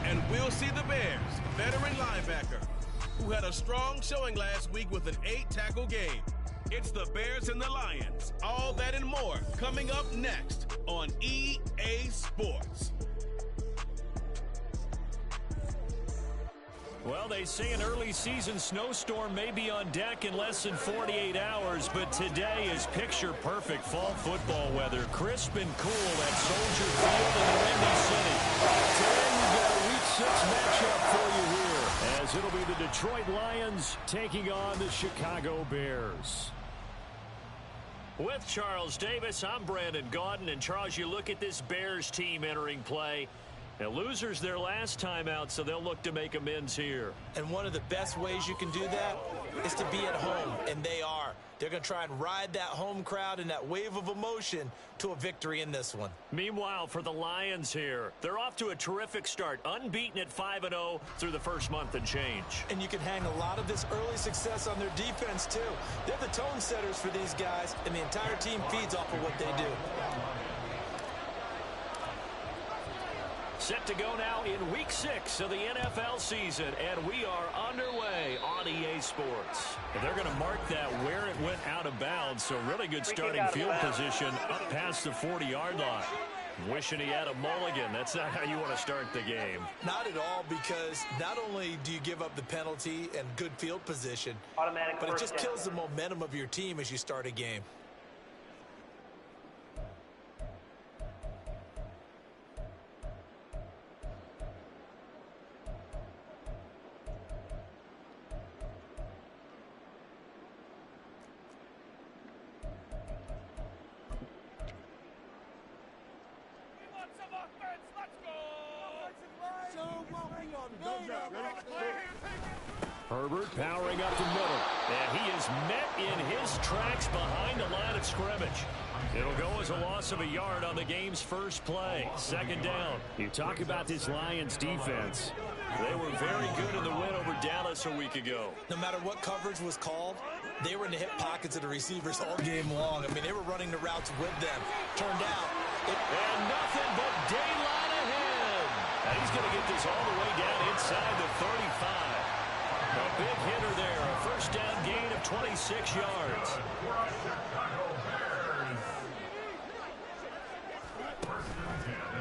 And we'll see the Bears' veteran linebacker, who had a strong showing last week with an 8-tackle game. It's the Bears and the Lions. All that and more coming up next on EA Sports. Well, they say an early season snowstorm may be on deck in less than 48 hours, but today is picture-perfect fall football weather. Crisp and cool at Soldier Field in the Windy City. Today we've got a Week 6 matchup for you here, as it'll be the Detroit Lions taking on the Chicago Bears. With Charles Davis, I'm Brandon Gaudin, and Charles, you look at this Bears team entering play. Now, losers their last time out, so they'll look to make amends here. And one of the best ways you can do that is to be at home, and they are. They're going to try and ride that home crowd and that wave of emotion to a victory in this one. Meanwhile, for the Lions here, they're off to a terrific start, unbeaten at 5-0 through the first month and change. And you can hang a lot of this early success on their defense, too. They're the tone setters for these guys, and the entire team feeds off of what they do. Set to go now in Week 6 of the NFL season, and we are underway on EA Sports. And they're going to mark that where it went out of bounds, so really good starting field position up past the 40-yard line. Wishing he had a mulligan. That's not how you want to start the game. Not at all, because not only do you give up the penalty and good field position, but it just kills the momentum of your team as you start a game. Herbert powering up the middle, and he is met in his tracks behind the line of scrimmage. It'll go as a loss of a yard on the game's first play. Second down. You talk about this Lions defense. They were very good in the win over Dallas a week ago. No matter what coverage was called, they were in the hip pockets of the receivers all game long. I mean, they were running the routes with them. Turned out. And nothing but daylight ahead. And he's going to get this all the way down inside the 35. A big hitter there. A first down gain of 26 yards.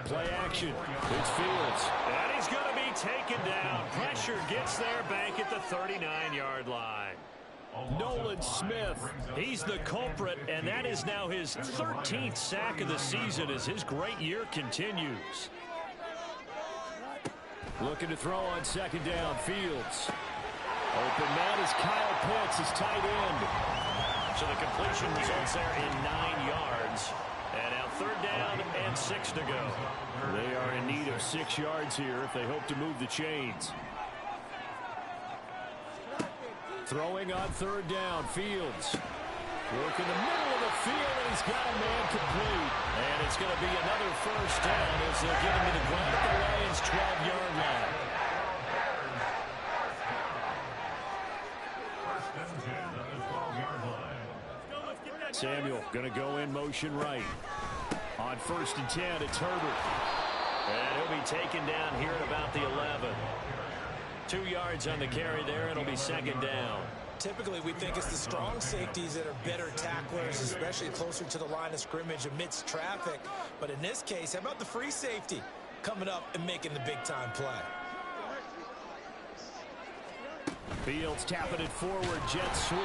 Play action. It's Fields. And he's going to be taken down. Pressure gets there back at the 39-yard line. Nolan Smith, he's the culprit, and that is now his 13th sack of the season as his great year continues. Looking to throw on second down, Fields. Open man is Kyle Pitts, his tight end. So the completion results there in 9 yards. And now third down and 6 to go. They are in need of 6 yards here if they hope to move the chains. Throwing on third down, Fields. Work in the middle of the field, and he's got a man complete. And it's going to be another first down as they get him to the ground at the Lions' 12-yard line. Samuel going to go in motion right. On 1st and 10, it's Herbert. And he'll be taken down here at about the 11. 2 yards on the carry there. It'll be second down. Typically, we think it's the strong safeties that are better tacklers, especially closer to the line of scrimmage amidst traffic. But in this case, how about the free safety coming up and making the big-time play? Fields tapping it forward, jet sweep.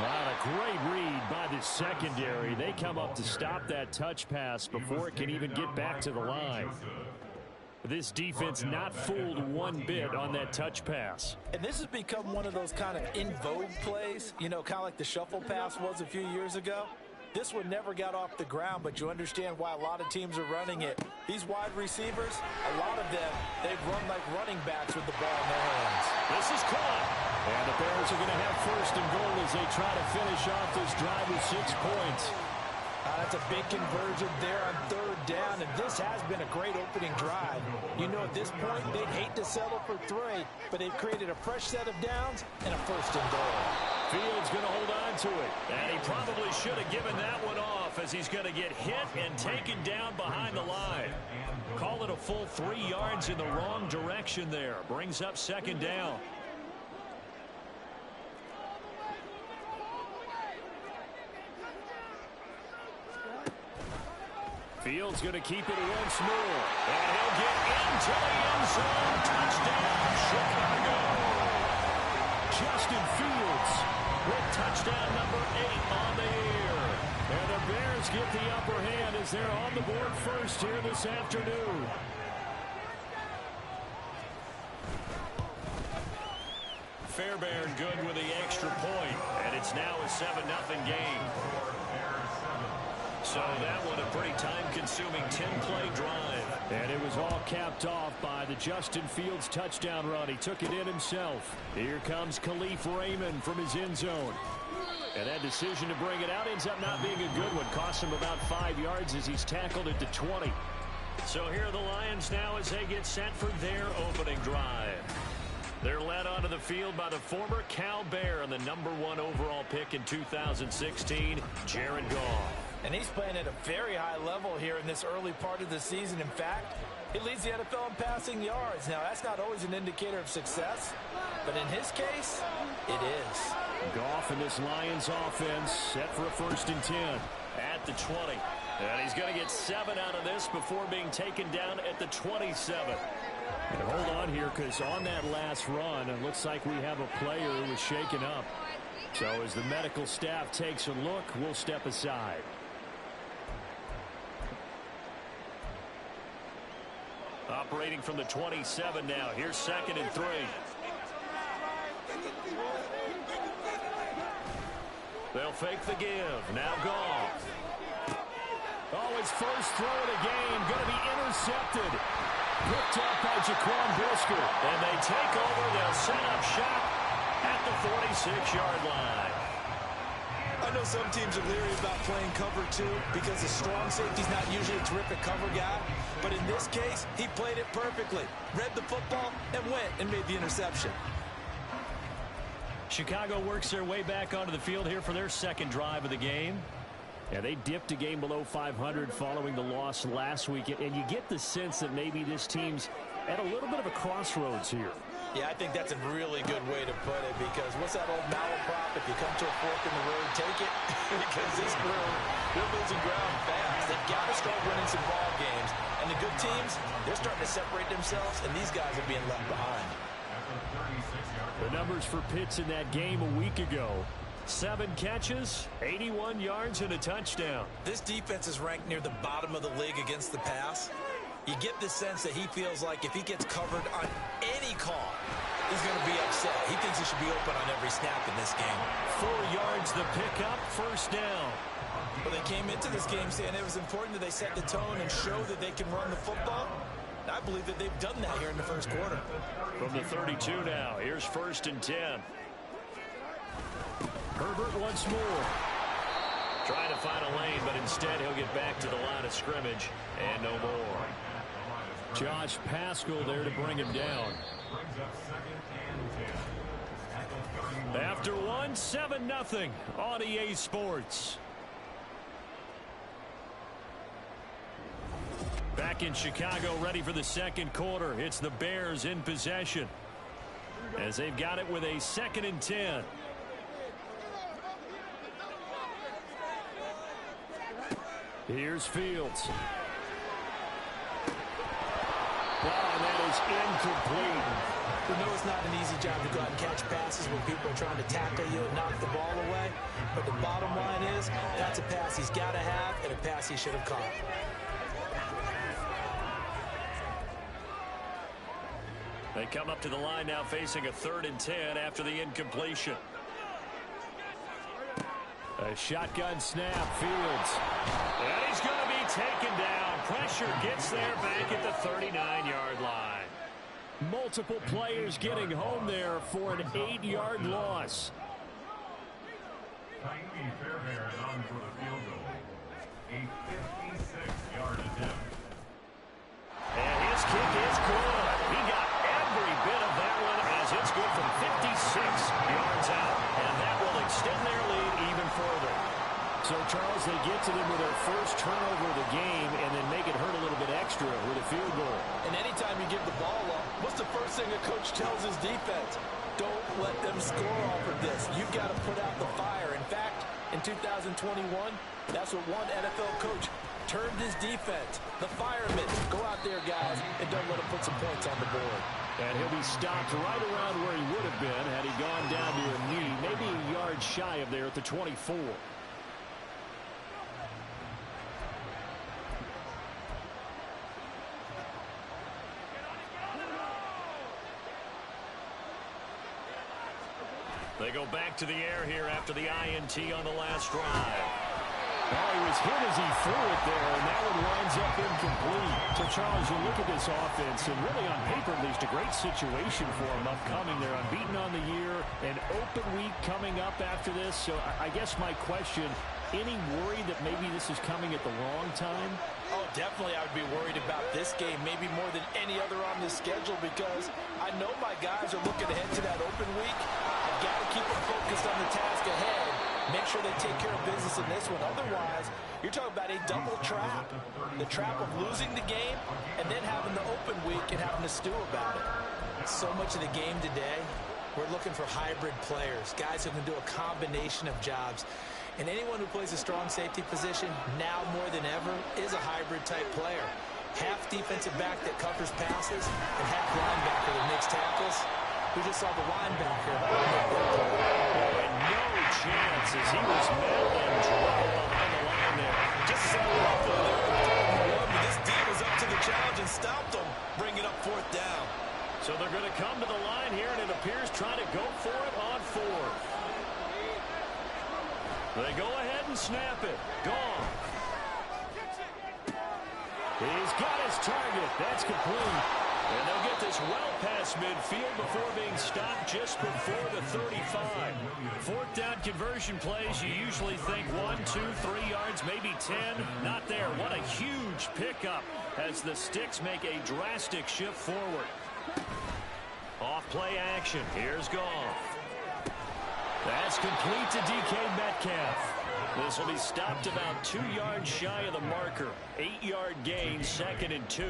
Wow, a great read by the secondary. They come up to stop that touch pass before it can even get back to the line. This defense not fooled one bit on that touch pass. And this has become one of those kind of in vogue plays, you know, kind of like the shuffle pass was a few years ago. This one never got off the ground, but you understand why a lot of teams are running it. These wide receivers, a lot of them, they've run like running backs with the ball in their hands. This is caught. And the Bears are going to have first and goal as they try to finish off this drive with 6 points. That's a big conversion there on third down, and this has been a great opening drive. You know, at this point, they'd hate to settle for 3, but they've created a fresh set of downs and a first and goal. Fields going to hold on to it, and he probably should have given that one off. off as he's going to get hit and taken down behind the line. Call it a full 3 yards in the wrong direction there. Brings up second down. Fields going to keep it once more. And he'll get into the end zone. Touchdown, Chicago. Justin Fields with touchdown number 8 on the year. And the Bears get the upper hand as they're on the board first here this afternoon. Fairbairn good with the extra point. And it's now a 7-0 game. So that one a pretty time-consuming 10-play drive. And it was all capped off by the Justin Fields touchdown run. He took it in himself. Here comes Khalif Raymond from his end zone. And that decision to bring it out ends up not being a good one. Costs him about 5 yards as he's tackled at the 20. So here are the Lions now as they get set for their opening drive. They're led onto the field by the former Cal Bear and the #1 overall pick in 2016, Jared Goff. And he's playing at a very high level here in this early part of the season. In fact, he leads the NFL in passing yards. Now, that's not always an indicator of success, but in his case, it is. Goff in this Lions offense set for a 1st and 10 at the 20. And he's going to get 7 out of this before being taken down at the 27. And hold on here, because on that last run, it looks like we have a player who was shaken up. So as the medical staff takes a look, we'll step aside. Operating from the 27 now. Here's 2nd and 3. They'll fake the give. Now Goff. Oh, his first throw of the game. Going to be intercepted. Picked up by Jaquan Brisker. And they take over. They'll set up shop at the 46-yard line. I know some teams are leery about playing cover 2 because the strong safety's not usually a terrific cover guy. But in this case, he played it perfectly. Read the football and went and made the interception. Chicago works their way back onto the field here for their 2nd drive of the game. Yeah, they dipped a game below 500 following the loss last week. And you get the sense that maybe this team's at a little bit of a crossroads here. Yeah, I think that's a really good way to put it, because what's that old malaprop? If you come to a fork in the road, take it. Because this crew, they're losing ground fast. They've got to start winning some ball games. And the good teams, they're starting to separate themselves, and these guys are being left behind. The numbers for Pitts in that game a week ago. 7 catches, 81 yards, and a touchdown. This defense is ranked near the bottom of the league against the pass. You get the sense that he feels like if he gets covered on any call, he's going to be upset. He thinks he should be open on every snap in this game. 4 yards the pickup, 1st down. Well, they came into this game saying it was important that they set the tone and show that they can run the football. And I believe that they've done that here in the 1st quarter. From the 32 now, here's 1st and 10. Herbert once more. Trying to find a lane, but instead he'll get back to the line of scrimmage and no more. Josh Paschal there to bring him down. After one, 7-0 on EA Sports. Back in Chicago, ready for the 2nd quarter. It's the Bears in possession, as they've got it with a 2nd and 10. Here's Fields. Wow, and that is incomplete. We know it's not an easy job to go out and catch passes when people are trying to tackle you and knock the ball away. But the bottom line is, that's a pass he's got to have and a pass he should have caught. They come up to the line now facing a 3rd and 10 after the incompletion. A shotgun snap, Fields. And he's going to be taken down. Pressure gets there back at the 39-yard line. Multiple players getting home there for an 8-yard loss. Fairbairn on for the field goal. A 56-yard attempt. And his kick is good. He got every bit of that one as it's good from 56 yards out. And that will extend their lead even further. So Charles, they get to them with their first turnover of the game and then make it hurt a little bit extra with a field goal. And anytime you give the ball up, what's the first thing a coach tells his defense? Don't let them score off of this. You've got to put out the fire. In fact, in 2021, that's what one NFL coach termed his defense. The firemen. Go out there, guys, and don't let them put some points on the board. And he'll be stopped right around where he would have been had he gone down to a knee, maybe a yard shy of there at the 24. They go back to the air here after the INT on the last drive. Oh, he was hit as he threw it there, and that one winds up incomplete. So, Charles, you look at this offense, and really on paper, at least, a great situation for them upcoming. They're unbeaten on the year, an open week coming up after this. So, I guess my question, any worry that maybe this is coming at the wrong time? Oh, definitely I would be worried about this game, maybe more than any other on this schedule, because I know my guys are looking ahead to that open week. I've got to keep them focused on the task ahead. Make sure they take care of business in this one. Otherwise, you're talking about a double trap. The trap of losing the game and then having the open week and having to stew about it. So much of the game today, we're looking for hybrid players, guys who can do a combination of jobs. And anyone who plays a strong safety position, now more than ever, is a hybrid-type player. Half defensive back that covers passes and half linebacker that makes tackles. We just saw the linebacker. And no chance as he was met and dropped behind the line there. Just so awful there. This D was up to the challenge and stopped them, bringing up fourth down. So they're going to come to the line here, and it appears trying to go for it on fourth. They go ahead and snap it. Gone. He's got his target. That's complete. And they'll get this well past midfield before being stopped just before the 35. Fourth down conversion plays, you usually think 1, 2, 3 yards, maybe 10. Not there. What a huge pickup as the Sticks make a drastic shift forward. Off play action. Here's Goff. That's complete to DK Metcalf. This will be stopped about 2 yards shy of the marker. 8-yard gain, 2nd and 2.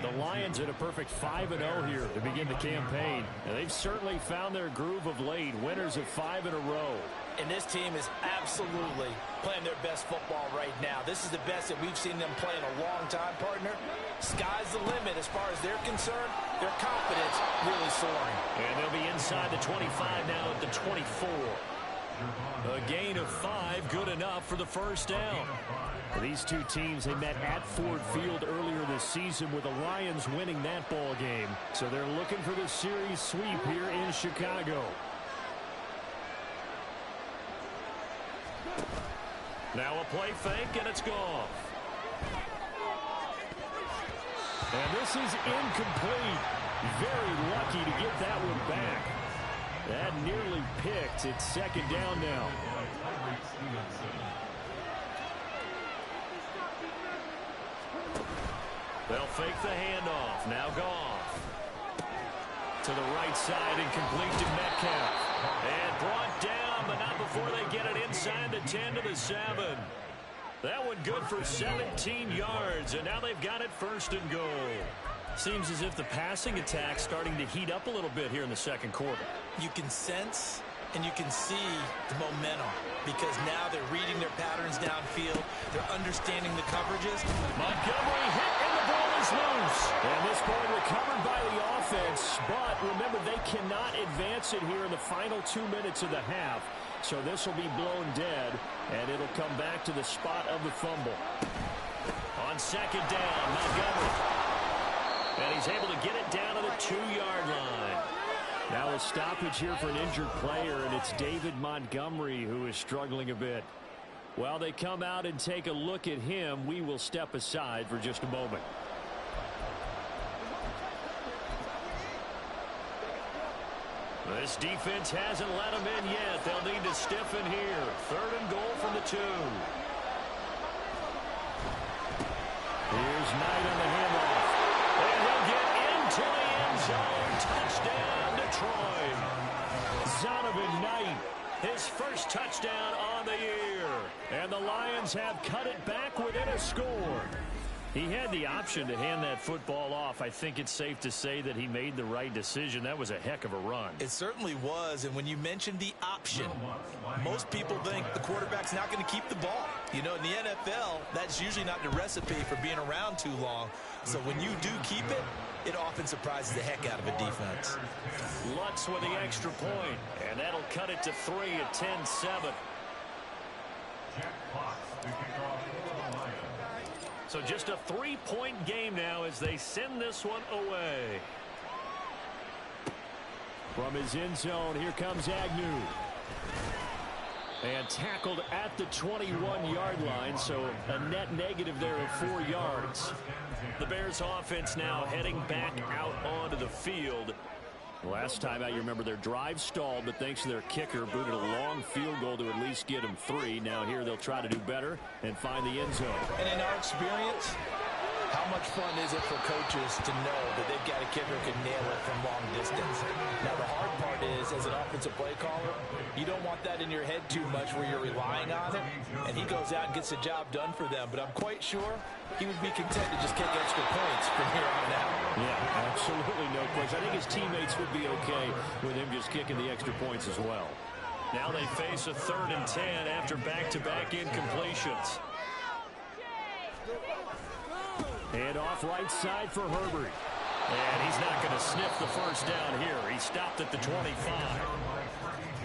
The Lions in a perfect 5-0 here to begin the campaign. And they've certainly found their groove of late. Winners of 5 in a row. And this team is absolutely playing their best football right now. This is the best that we've seen them play in a long time, partner. Sky's the limit as far as they're concerned. Their confidence really soaring. And they'll be inside the 25 now at the 24. A gain of 5, good enough for the first down. These two teams, they met at Ford Field earlier this season with the Lions winning that ball game. So they're looking for the series sweep here in Chicago. Now a play fake, and it's gone. And this is incomplete. Very lucky to get that one back. That nearly picked. It's 2nd down now. They'll fake the handoff. Now Goff. To the right side and complete to Metcalf. And brought down, but not before they get it inside the 10 to the 7. That one good for 17 yards, and now they've got it 1st and goal. Seems as if the passing attack's starting to heat up a little bit here in the second quarter. You can sense and you can see the momentum because now they're reading their patterns downfield. They're understanding the coverages. Montgomery hit, and the ball is loose. And this ball recovered by the offense, but remember, they cannot advance it here in the final 2 minutes of the half. So this will be blown dead, and it'll come back to the spot of the fumble. On 2nd down, Montgomery. And he's able to get it down to the 2-yard line. Now a stoppage here for an injured player, and it's David Montgomery who is struggling a bit. While they come out and take a look at him, we will step aside for just a moment. This defense hasn't let them in yet. They'll need to stiffen here. 3rd and goal from the 2. Here's Knight on the handoff. And he'll get into the end zone. Touchdown, Detroit. Zonovan Knight His first touchdown on the year. And the Lions have cut it back within a score. He had the option to hand that football off. I think it's safe to say that he made the right decision. That was a heck of a run. It certainly was. And when you mentioned the option, most people think the quarterback's not going to keep the ball. You know, in the NFL, that's usually not the recipe for being around too long. So when you do keep it, it often surprises the heck out of a defense. Lutz with the extra point, and that'll cut it to 3 at 10-7. So just a 3-point game now as they send this one away. From his end zone, here comes Agnew. And tackled at the 21-yard line, so a net negative there of 4 yards. The Bears offense now heading back out onto the field. Last time out, you remember their drive stalled, but thanks to their kicker, booted a long field goal to at least get them 3. Now here they'll try to do better and find the end zone. And in our experience, how much fun is it for coaches to know that they've got a kicker who can nail it from long distance? Now, the hard part is, as an offensive play caller, you don't want that in your head too much where you're relying on it, and he goes out and gets the job done for them. But I'm quite sure he would be content to just kick extra points from here on out. Yeah, absolutely no question. I think his teammates would be okay with him just kicking the extra points as well. Now they face a 3rd and 10 after back-to-back incompletions. And off right side for Herbert. And he's not going to sniff the first down here. He stopped at the 25.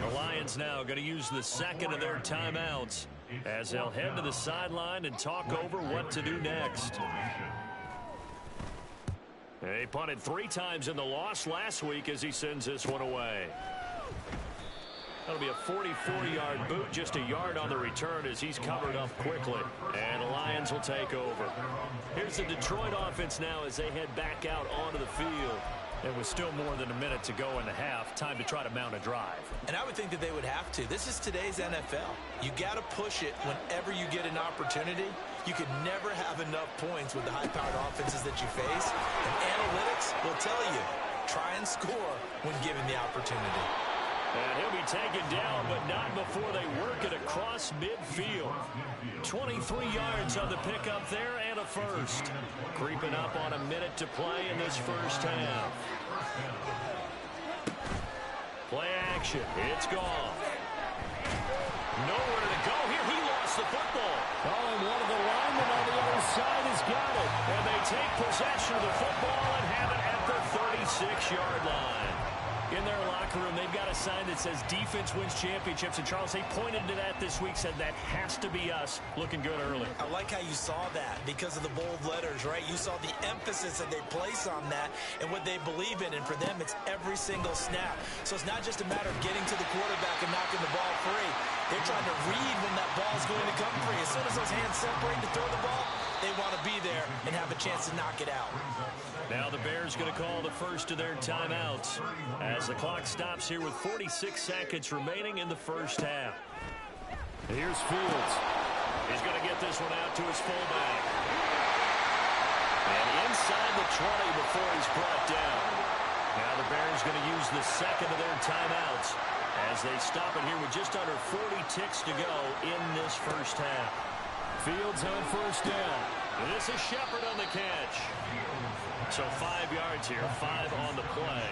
The Lions now going to use the second of their timeouts as they'll head to the sideline and talk over what to do next. They punted 3 times in the loss last week as he sends this one away. That'll be a 44-yard boot, just a yard on the return as he's covered up quickly. And the Lions will take over. Here's the Detroit offense now as they head back out onto the field. It was still more than a minute to go in the half. Time to try to mount a drive. And I would think that they would have to. This is today's NFL. You got to push it whenever you get an opportunity. You could never have enough points with the high-powered offenses that you face. And analytics will tell you, try and score when given the opportunity. And he'll be taken down, but not before they work it across midfield. 23 yards on the pickup there and a first. Creeping up on a minute to play in this first half. Play action. It's gone. Nowhere to go here. He lost the football. Oh, and one of the linemen on the other side has got it. And they take possession of the football and have it at the 36-yard line. In their locker room, they've got a sign that says defense wins championships. And Charles, they pointed to that this week, said that has to be us. Looking good early. I like how you saw that because of the bold letters, right? You saw the emphasis that they place on that and what they believe in. And for them, it's every single snap. So it's not just a matter of getting to the quarterback and knocking the ball free. They're trying to read when that ball is going to come free. As soon as those hands separate to throw the ball, they want to be there and have a chance to knock it out. Now the Bears going to call the first of their timeouts as the clock stops here with 46 seconds remaining in the first half. Here's Fields. He's going to get this one out to his fullback. And inside the 20 before he's brought down. Now the Bears going to use the second of their timeouts as they stop it here with just under 40 ticks to go in this first half. Fields on first down. And this is Shepard on the catch. So 5 yards here, 5 on the play,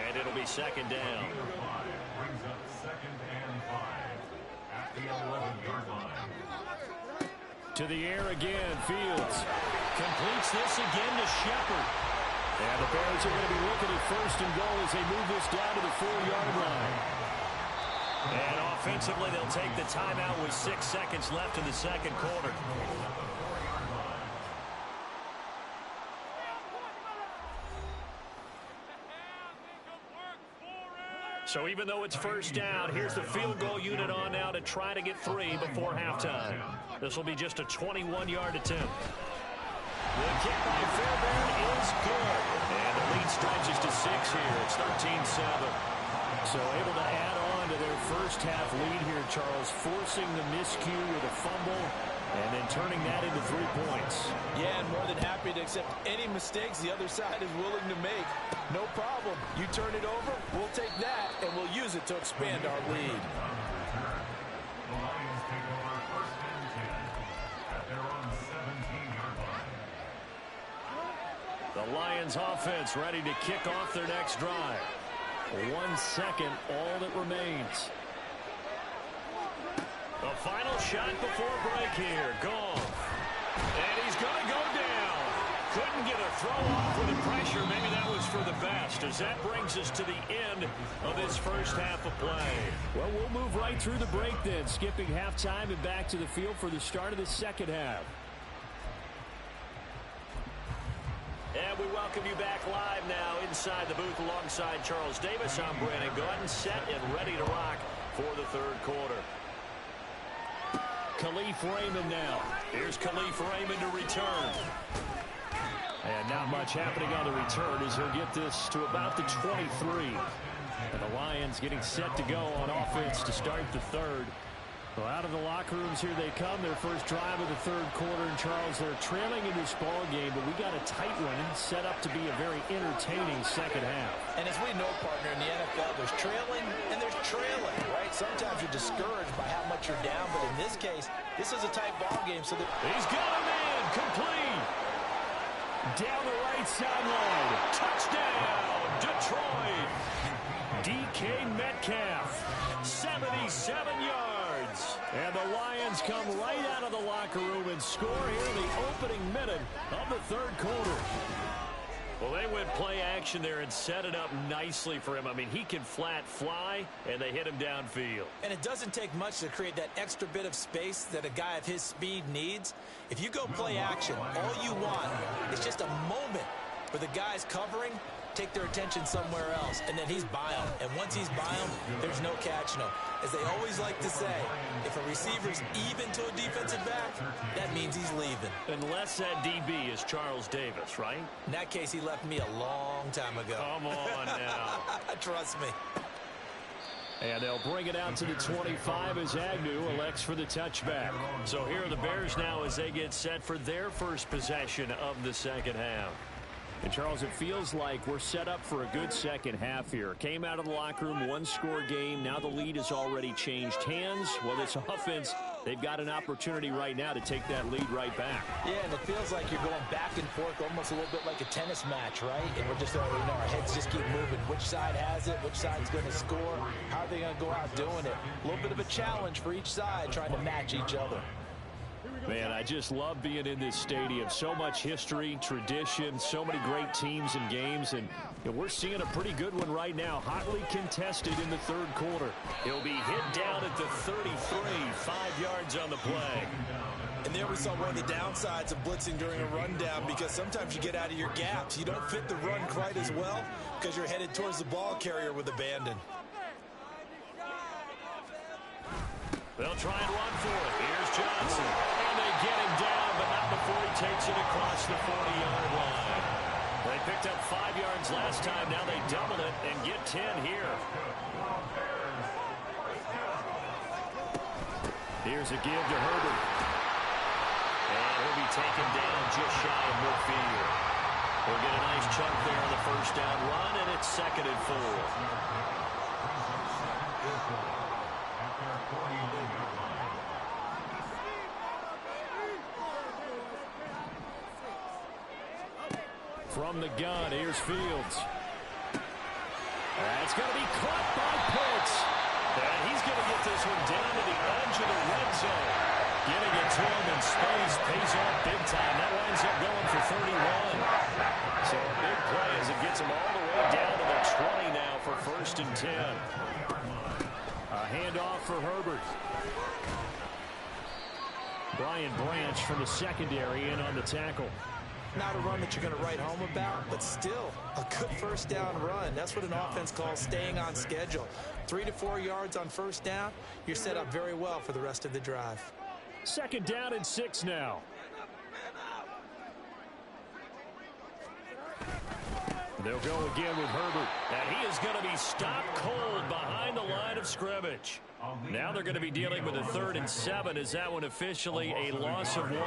and it'll be second down. Brings up 2nd and 5 at the 11-yard line. To the air again, Fields completes this again to Shepard. And the Bears are going to be looking at first and goal as they move this down to the 4-yard line. And offensively, they'll take the timeout with 6 seconds left in the second quarter. So even though it's first down, here's the field goal unit on now to try to get 3 before halftime. This will be just a 21-yard attempt. The kick by Fairbairn is good. And the lead stretches to 6 here. It's 13-7. So able to add on to their first half lead here, Charles, forcing the miscue with a fumble and then turning that into 3 points. Yeah, and more than happy to accept any mistakes the other side is willing to make. No problem. You turn it over, we'll take that, and we'll use it to expand our lead. The Lions offense ready to kick off their next drive. 1 second, all that remains. The final shot before break here. Goff. And he's going to go down. Couldn't get a throw off with the pressure. Maybe that was for the best, as that brings us to the end of this first half of play. Well, we'll move right through the break then, skipping halftime and back to the field for the start of the second half. And we welcome you back live now inside the booth alongside Charles Davis. I'm Brandon Gordon, set and ready to rock for the third quarter. Khalif Raymond now. Here's Khalif Raymond to return. And not much happening on the return as he'll get this to about the 23. And the Lions getting set to go on offense to start the third. Well, out of the locker rooms here they come, their first drive of the third quarter. And Charles, they're trailing in this ball game, but we got a tight one set up to be a very entertaining second half. And as we know, partner, in the NFL, there's trailing and there's trailing, right? Sometimes you're discouraged by how much you're down, but in this case, this is a tight ball game. So he's got him in, complete. Down the right sideline. Touchdown, Detroit. DK Metcalf, 77 yards. And the Lions come right out of the locker room and score here in the opening minute of the third quarter. Well, they went play action there and set it up nicely for him. I mean, he can flat fly, and they hit him downfield. And it doesn't take much to create that extra bit of space that a guy of his speed needs. If you go play action, all you want is just a moment where the guy's covering, take their attention somewhere else, and then he's by him. And once he's by him, there's no catching him. As they always like to say, if a receiver's even to a defensive back, that means he's leaving. Unless that DB is Charles Davis, right? In that case, he left me a long time ago. Come on now. Trust me. And they'll bring it out to the 25 as Agnew elects for the touchback. So here are the Bears now as they get set for their first possession of the second half. And, Charles, it feels like we're set up for a good second half here. Came out of the locker room, one-score game. Now the lead has already changed hands. Well, this offense, they've got an opportunity right now to take that lead right back. Yeah, and it feels like you're going back and forth almost a little bit like a tennis match, right? And we're just, our heads just keep moving. Which side has it? Which side's going to score? How are they going to go out doing it? A little bit of a challenge for each side trying to match each other. Man, I just love being in this stadium. So much history, tradition, so many great teams and games, and we're seeing a pretty good one right now, hotly contested in the third quarter. He'll be hit down at the 33, 5 yards on the play. And there we saw one of the downsides of blitzing during a rundown, because sometimes you get out of your gaps. You don't fit the run quite as well because you're headed towards the ball carrier with abandon. They'll try and run for it. Here's Johnson. And they get him down, but not before he takes it across the 40-yard line. They picked up 5 yards last time. Now they double it and get 10 here. Here's a give to Herbert. And he'll be taken down just shy of midfield. We'll get a nice chunk there on the first down run, and it's 2nd and 4. From the gun, here's Fields. That's going to be caught by Pitts. And he's going to get this one down to the edge of the red zone. Getting it to him in space pays off big time. That winds up going for 31. So a big play as it gets him all the way down to the 20 now for 1st and 10. A handoff for Herbert. Brian Branch from the secondary in on the tackle. Not a run that you're going to write home about, but still a good first down run. That's what an offense calls staying on schedule. 3 to 4 yards on first down, you're set up very well for the rest of the drive. 2nd down and 6 now. They'll go again with Herbert. And he is going to be stopped cold behind the line of scrimmage. Now they're going to be dealing with a 3rd and 7. Is that one officially a loss of 1?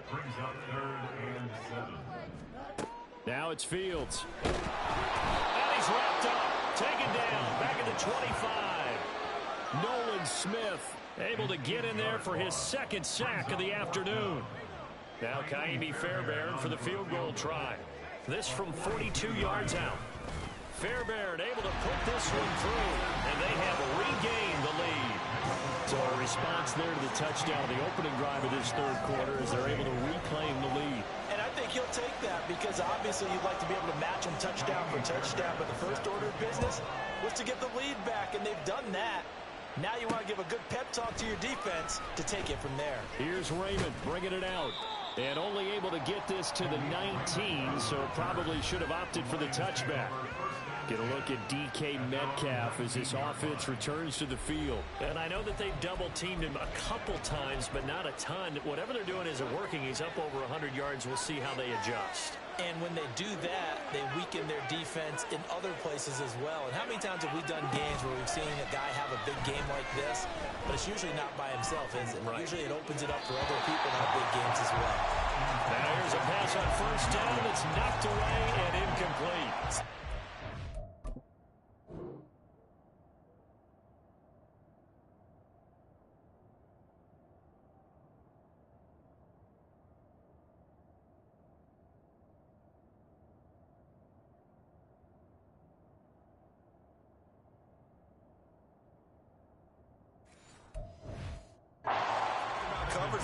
Brings up 3rd and 7. Now it's Fields. And he's wrapped up, taken down, back at the 25. Nolan Smith able to get in there for his 2nd sack of the afternoon. Now Kaimi Fairbairn for the field goal try. This from 42 yards out. Fairbairn able to put this one through, and they have regained the lead. So a response there to the touchdown, the opening drive of this third quarter, as they're able to reclaim the lead. And I think he'll take that because obviously you'd like to be able to match him touchdown for touchdown, but the first order of business was to get the lead back, and they've done that. Now you want to give a good pep talk to your defense to take it from there. Here's Raymond bringing it out. And only able to get this to the 19, so probably should have opted for the touchback. Get a look at DK Metcalf as this offense returns to the field. And I know that they've double-teamed him a couple times, but not a ton. Whatever they're doing isn't working. He's up over 100 yards. We'll see how they adjust. And when they do that, they weaken their defense in other places as well. And how many times have we done games where we've seen a guy have a big game like this, but it's usually not by himself, is it? Right. Usually it opens it up for other people to have big games as well. Now here's a pass on first down that's knocked away and incomplete.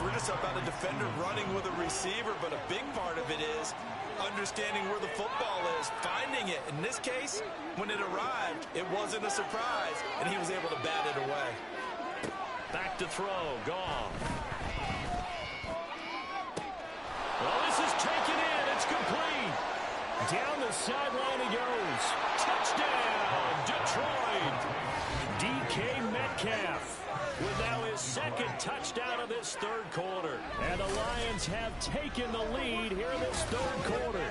We're just about a defender running with a receiver, but a big part of it is understanding where the football is, finding it. In this case, when it arrived, it wasn't a surprise, and he was able to bat it away. Back to throw, Goff. Well, this is taken in. It's complete. Down the sideline he goes. Touchdown, Detroit. DK Metcalf with now his second touchdown of this third quarter. And the Lions have taken the lead here in this third quarter.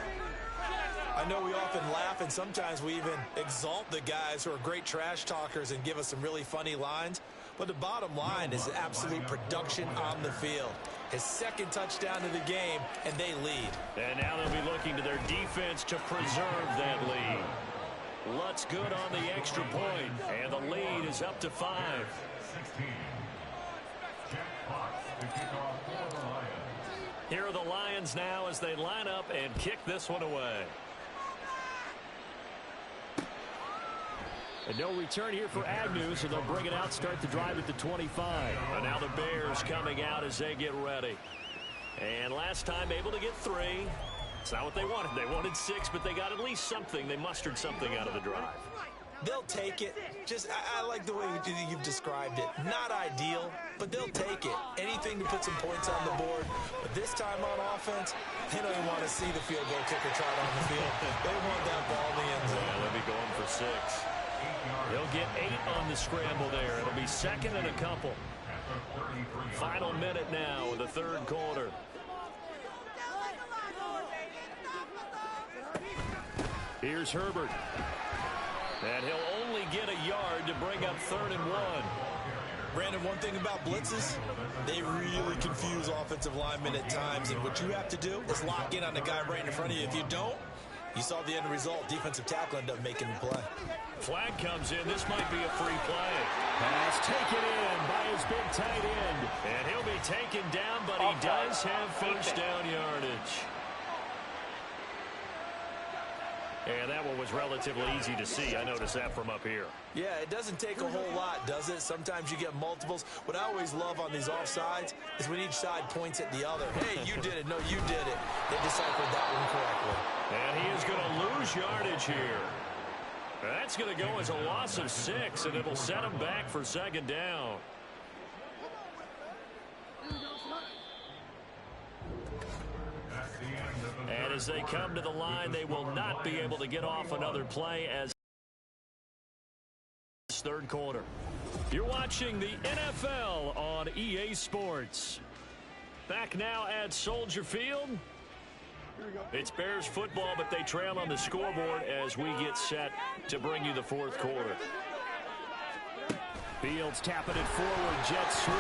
I know we often laugh, and sometimes we even exalt the guys who are great trash talkers and give us some really funny lines. But the bottom line is absolute production on the field. His second touchdown of the game, and they lead. And now they'll be looking to their defense to preserve that lead. Lutz good on the extra point, and the lead is up to 5. 16. Jack Fox to kick off for the Lions. Here are the Lions now as they line up and kick this one away. And no return here for Agnew, so they'll bring it out, start the drive at the 25. And now the Bears coming out as they get ready. And last time able to get 3. It's not what they wanted. They wanted 6, but they got at least something. They mustered something out of the drive. They'll take it. I like the way you've described it. Not ideal, but they'll take it. Anything to put some points on the board. But this time on offense, they don't even want to see the field goal kicker trot on the field. They want that ball in the end zone. Yeah, they'll be going for 6. He'll get 8 on the scramble there. It'll be second and a couple. Final minute now of the third quarter. Here's Herbert. And he'll only get a yard to bring up 3rd and 1. Brandon, one thing about blitzes, they really confuse offensive linemen at times. And what you have to do is lock in on the guy right in front of you. If you don't, you saw the end result. Defensive tackle ended up making the play. Flag comes in. This might be a free play. Pass taken in by his big tight end. And he'll be taken down, but he does have first down yardage. And that one was relatively easy to see. I noticed that from up here. Yeah, it doesn't take a whole lot, does it? Sometimes you get multiples. What I always love on these offsides is when each side points at the other. Hey, you did it. No, you did it. They deciphered that one correctly. And he is going to lose yardage here. That's going to go as a loss of 6, and it'll set him back for 2nd down. And as they come to the line, they will not be able to get off another play as third quarter. You're watching the NFL on EA Sports. Back now at Soldier Field. It's Bears football, but they trail on the scoreboard as we get set to bring you the fourth quarter. Fields tapping it forward, jet sweep.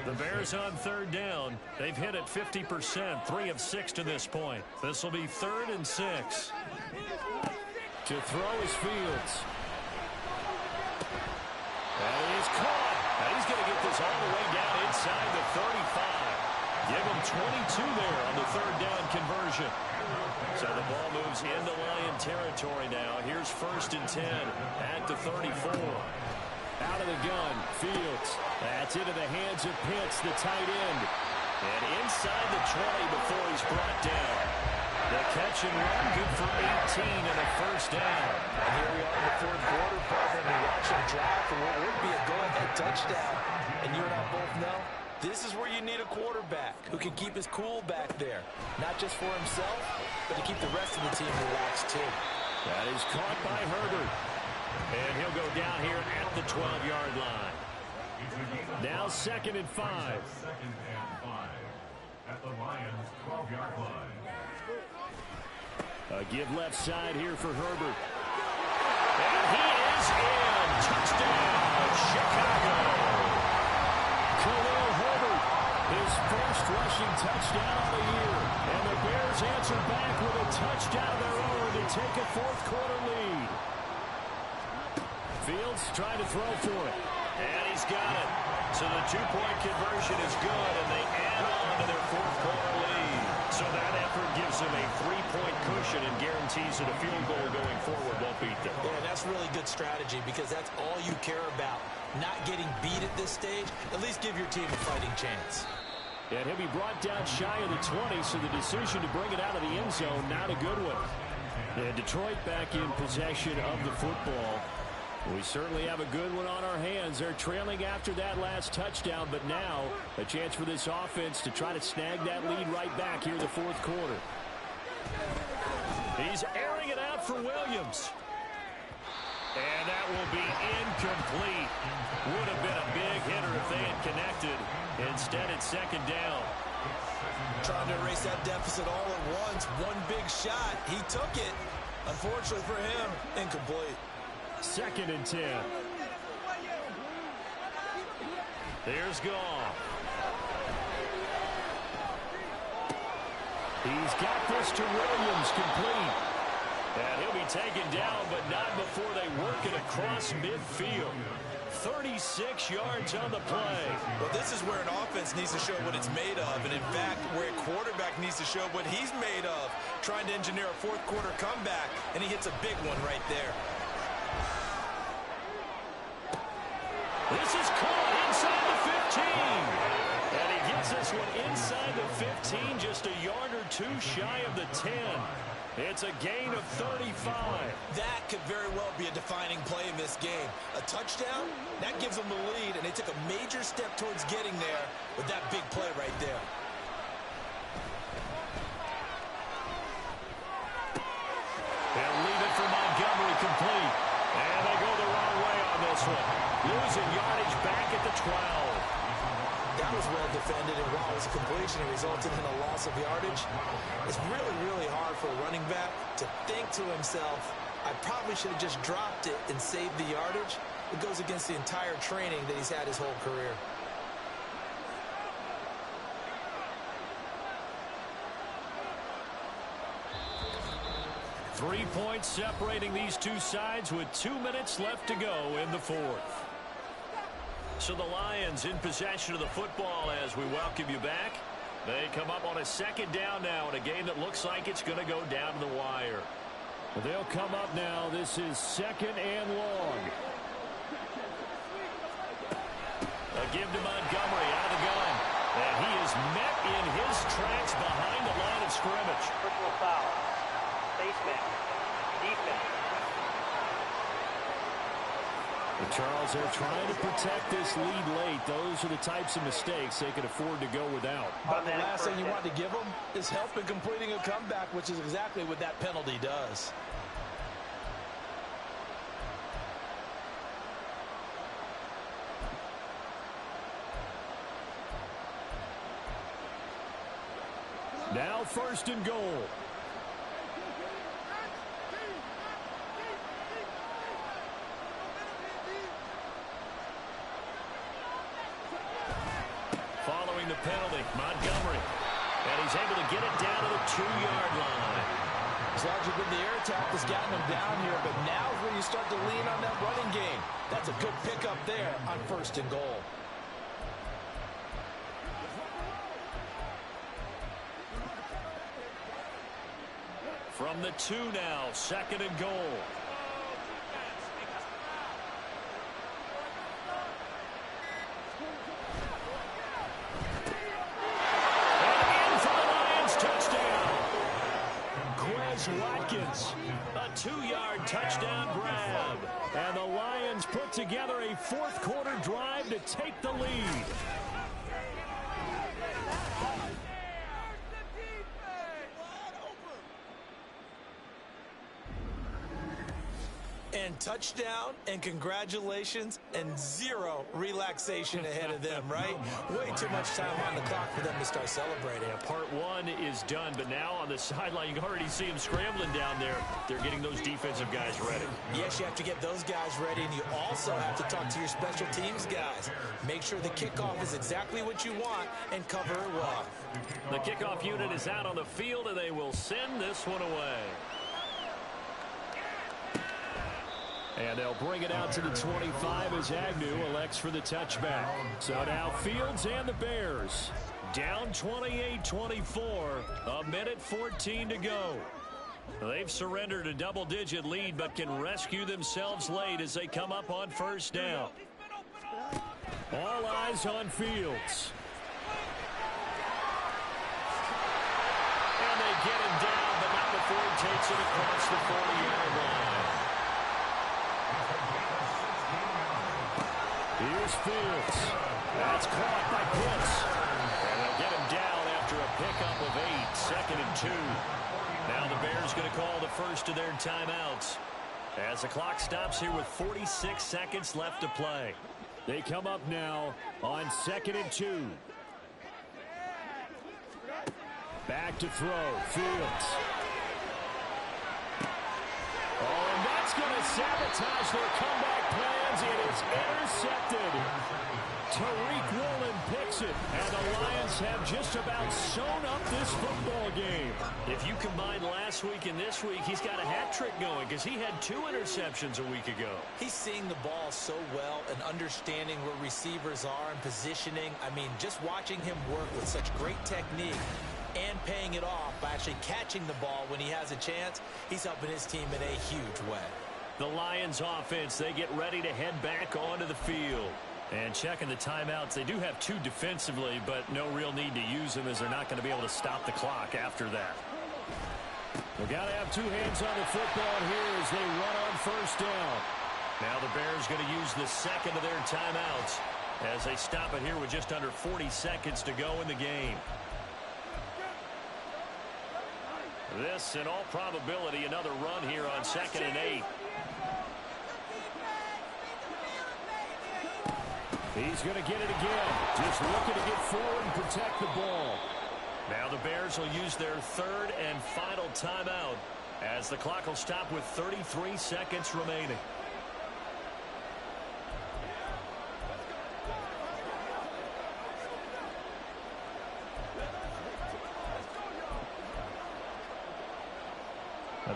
The Bears on 3rd down. They've hit it 50%, 3 of 6 to this point. This will be 3rd and 6. To throw is Fields. And he's caught. And he's going to get this all the way down inside the 35. Give him 22 there on the third down conversion. So the ball moves into Lion territory now. Here's 1st and 10 at the 34. Out of the gun, Fields. That's into the hands of Pitts, the tight end. And inside the 20 before he's brought down. The catch and run, good for 18 and a 1st down. And here we are in the 4th quarter, partner, and we watch him drive for what would be a go-ahead touchdown. And you and I both know, this is where you need a quarterback who can keep his cool back there. Not just for himself, but to keep the rest of the team relaxed too. That is caught by Herbert. And he'll go down here at the 12-yard line. Now 2nd and 5. 2nd and 5 at the Lions' 12-yard line. A give left side here for Herbert. And he is in. Touchdown, Chicago. Khalil Herbert, his first rushing touchdown of the year. And the Bears answer back with a touchdown of their own to take a 4th quarter lead. Fields trying to throw for it. And he's got it. So the 2-point conversion is good, and they add on to their 4th quarter lead. So that effort gives them a 3-point cushion and guarantees that a field goal going forward won't beat them. Yeah, that's really good strategy because that's all you care about. Not getting beat at this stage. At least give your team a fighting chance. And he'll be brought down shy of the 20, so the decision to bring it out of the end zone, not a good one. And Detroit back in possession of the football. We certainly have a good one on our hands. They're trailing after that last touchdown, but now a chance for this offense to try to snag that lead right back here in the 4th quarter. He's airing it out for Williams. And that will be incomplete. Would have been a big hitter if they had connected. Instead, it's 2nd down. Trying to erase that deficit all at once. One big shot. He took it. Unfortunately for him, incomplete. 2nd and 10. There's Goff. He's got this to Williams, complete. And he'll be taken down, but not before they work it across midfield. 36 yards on the play. Well, this is where an offense needs to show what it's made of, and in fact, where a quarterback needs to show what he's made of, trying to engineer a 4th quarter comeback, and he hits a big one right there. This is caught inside the 15. And he gets this one inside the 15, just a yard or two shy of the 10. It's a gain of 35. That could very well be a defining play in this game. A touchdown, that gives them the lead, and they took a major step towards getting there with that big play right there. They'll leave it for Montgomery, complete. And they go the wrong way on this one. Losing yardage back at the 12. That was well defended, and while it was a completion, it resulted in a loss of yardage. It's really, really hard for a running back to think to himself, I probably should have just dropped it and saved the yardage. It goes against the entire training that he's had his whole career. Three points separating these two sides with 2 minutes left to go in the 4th. So the Lions in possession of the football as we welcome you back. They come up on a 2nd down now in a game that looks like it's going to go down to the wire. They'll come up now. This is 2nd and long. A give to Montgomery out of the gun. And he is met in his tracks behind the line of scrimmage. Personal foul. Baseman. Defense. Charles, they're trying to protect this lead late. Those are the types of mistakes they can afford to go without. But the last thing you want to give them is help in completing a comeback, which is exactly what that penalty does. Now 1st and goal. Following the penalty, Montgomery. And he's able to get it down to the 2-yard line. It's largely been the air attack that's gotten them down here, but now is where you start to lean on that running game. That's a good pickup there on 1st and goal. From the 2 now, 2nd and goal. Watkins, a 2-yard touchdown grab. And the Lions put together a 4th quarter drive to take the lead. And touchdown, and congratulations, and 0 relaxation ahead of them, right? Way too much time on the clock for them to start celebrating. Yeah, part 1 is done, but now on the sideline, you can already see them scrambling down there. They're getting those defensive guys ready. Yes, you have to get those guys ready, and you also have to talk to your special teams guys. Make sure the kickoff is exactly what you want and cover it well. The kickoff unit is out on the field, and they will send this one away. And they'll bring it out to the 25 as Agnew elects for the touchback. So now Fields and the Bears down 28-24, a minute 14 to go. They've surrendered a double-digit lead but can rescue themselves late as they come up on 1st down. All eyes on Fields. And they get him down, but not before he takes it across the 40-yard line. Here's Fields. That's caught by Pitts. And they'll get him down after a pickup of 8, 2nd and 2. Now the Bears going to call the first of their timeouts as the clock stops here with 46 seconds left to play. They come up now on 2nd and 2. Back to throw. Fields. Oh, and that's going to sabotage their comeback plans. It is intercepted. Tariq Woolen picks it, and the Lions have just about sewn up this football game. If you combine last week and this week, he's got a hat trick going because he had 2 interceptions a week ago. He's seeing the ball so well and understanding where receivers are and positioning. I mean, just watching him work with such great technique and paying it off by actually catching the ball when he has a chance, he's helping his team in a huge way. The Lions offense, they get ready to head back onto the field. And checking the timeouts, they do have 2 defensively, but no real need to use them as they're not going to be able to stop the clock after that. They've got to have 2 hands on the football here as they run on 1st down. Now the Bears going to use the 2nd of their timeouts as they stop it here with just under 40 seconds to go in the game. This, in all probability, another run here on 2nd and 8. He's going to get it again. Just looking to get forward and protect the ball. Now the Bears will use their 3rd and final timeout as the clock will stop with 33 seconds remaining.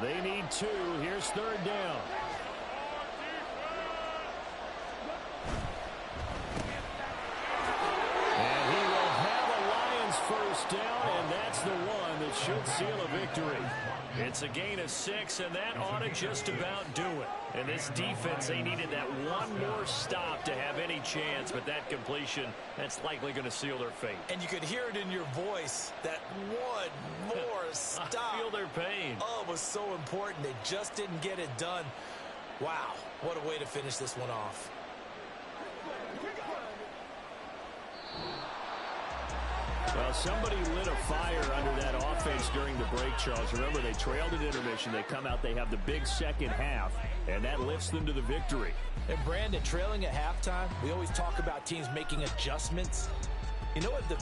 They need 2. Here's 3rd down. And he will have a Lions 1st down, and that's the one that should seal a victory. It's a gain of 6, and that ought to just about do it. And this defense, they needed that one more stop to have any chance, but that completion, that's likely going to seal their fate. And you could hear it in your voice, that one more stop. I feel their pain. Oh, it was so important. They just didn't get it done. Wow, what a way to finish this one off. Well, somebody lit a fire under that offense during the break, Charles. Remember, they trailed at intermission. They come out, they have the big second half, and that lifts them to the victory. And, Brandon, trailing at halftime, we always talk about teams making adjustments. You know what the